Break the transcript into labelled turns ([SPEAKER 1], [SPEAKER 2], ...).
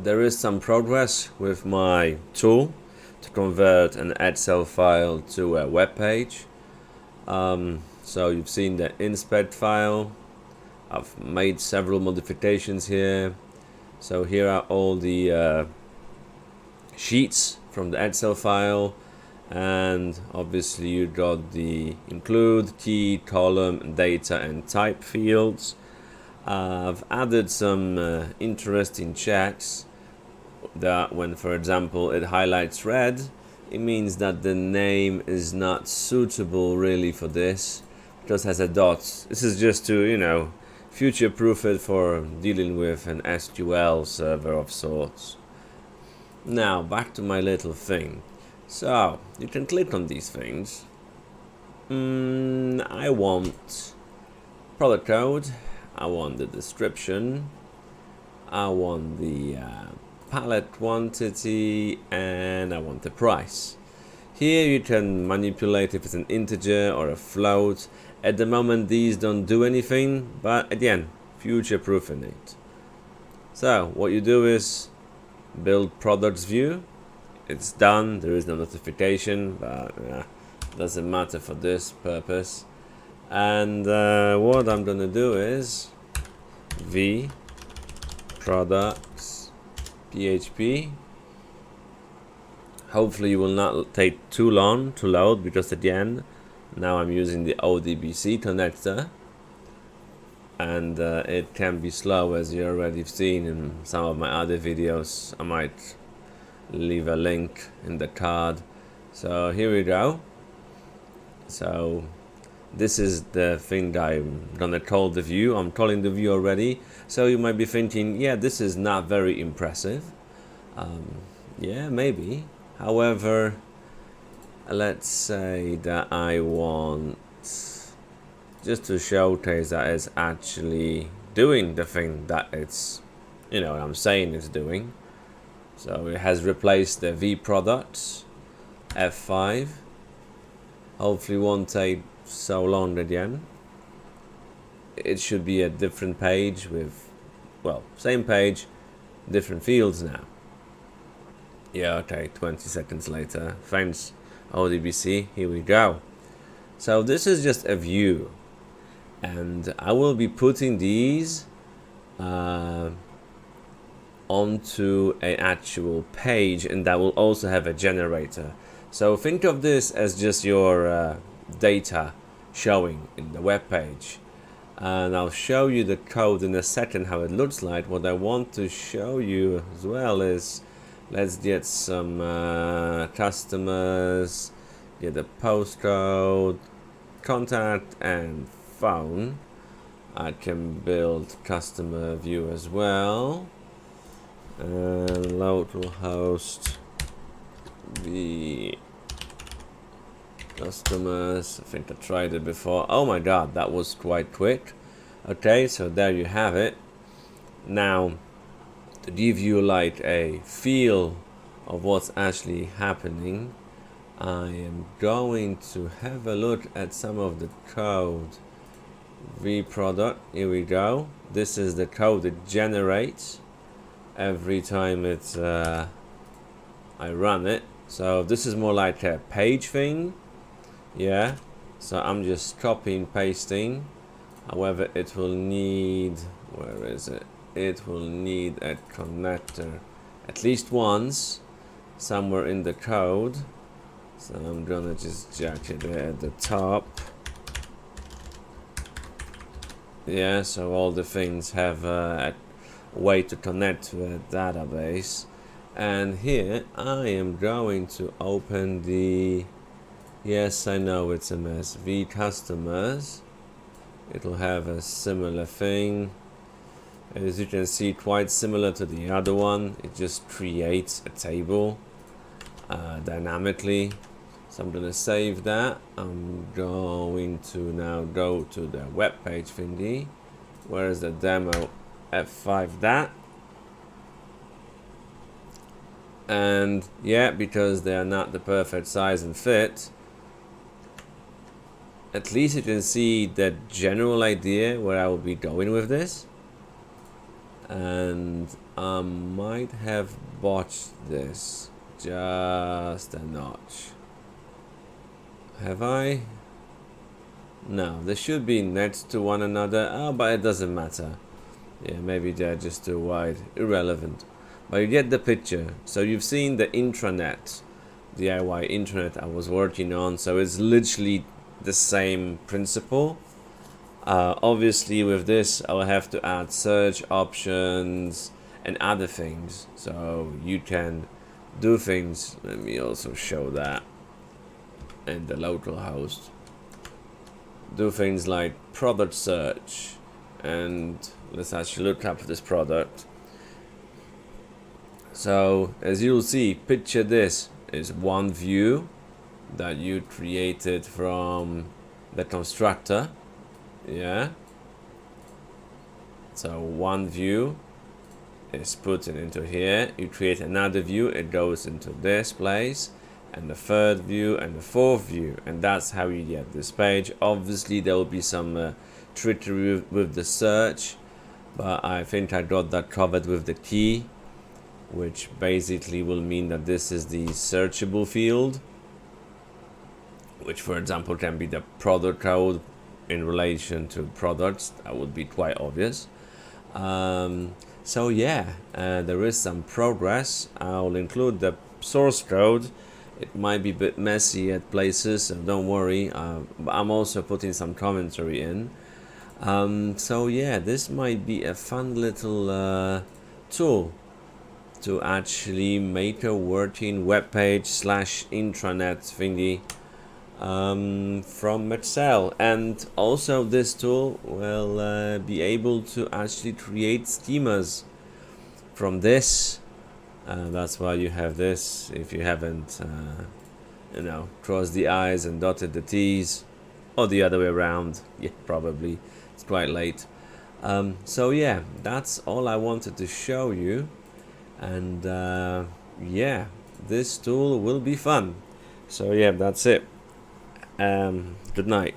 [SPEAKER 1] there is some progress with my tool to convert an Excel file to a web page. So you've seen the inspect file. I've made several modifications here. So here are all the sheets from the Excel file, and obviously you got the include, key, column, data and type fields. I've added some interesting checks that when, for example, it highlights red, it means that the name is not suitable really for this. It just has a dot. This is just to, you know, future-proof it for dealing with an SQL server of sorts. Now, back to my little thing. So, you can click on these things. I want product code, I want the description, I want the palette quantity, and I want the price. Here you can manipulate if it's an integer or a float. At the moment these don't do anything, but again, future-proofing it. So what you do is build products view. It's done, there is no notification, but doesn't matter for this purpose. And what I'm gonna do is v products PHP. Hopefully it will not take too long to load, because again, now I'm using the ODBC connector, and it can be slow, as you already seen in some of my other videos. I might leave a link in the card. So here we go. So this is the thing that I'm gonna call the view. I'm calling the view already. So you might be thinking, yeah, this is not very impressive. Yeah, maybe. However, let's say that I want just to showcase that it's actually doing the thing that it's, you know, I'm saying it's doing. So it has replaced the V products, F5. Hopefully won't take so long again. It should be a different page with, well, same page, different fields now. Yeah, okay, 20 seconds later. Thanks, ODBC. Here we go. So this is just a view, and I will be putting these onto an actual page, and that will also have a generator. So think of this as just your data showing in the web page. And I'll show you the code in a second, how it looks like. What I want to show you as well is, let's get some customers, get the postcode, contact and phone. I can build customer view as well, and localhost the customers. I think I tried it before. Oh my god, that was quite quick. Okay, so there you have it. Now, to give you like a feel of what's actually happening, I am going to have a look at some of the code. V product, here we go. This is the code it generates every time it's I run it. So this is more like a page thing. Yeah, so I'm just copying, pasting. However, it will need, where is it? It will need a connector at least once somewhere in the code. So I'm gonna just jack it there at the top. Yeah, so all the things have a way to connect to a database. And here I am going to open the, yes, I know it's a mess, V customers. It'll have a similar thing. As you can see, quite similar to the other one. It just creates a table dynamically. So I'm gonna save that. I'm going to now go to the web page thingy. Where is the demo? F5 that. And yeah, because they are not the perfect size and fit, at least you can see the general idea where I will be going with this. and I might have botched this just a notch. Have I? No, they should be next to one another. But it doesn't matter. Yeah, maybe they're just too wide. Irrelevant. But you get the picture. So you've seen the intranet, DIY intranet I was working on. So it's literally the same principle. Obviously with this I'll have to add search options and other things. So you can do things. Let me also show that in the local host. Do things like product search, and let's actually look up this product. So as you'll see, picture this is one view that you created from the constructor. Yeah, so one view is put into here. You create another view, it goes into this place, and the third view and the fourth view, and that's how you get this page. Obviously there will be some trickery with the search, but I think I got that covered with the key, which basically will mean that this is the searchable field, which for example can be the product code in relation to products. That would be quite obvious. So yeah, there is some progress. I'll include the source code. It might be a bit messy at places, so don't worry. But I'm also putting some commentary in. So yeah, this might be a fun little tool to actually make a working web page / intranet thingy from Excel. And also this tool will be able to actually create schemas from this. That's why you have this. If you haven't crossed the I's and dotted the T's, or the other way around, yeah, probably it's quite late. So yeah, that's all I wanted to show you, and yeah, this tool will be fun. So yeah, that's it. Good night.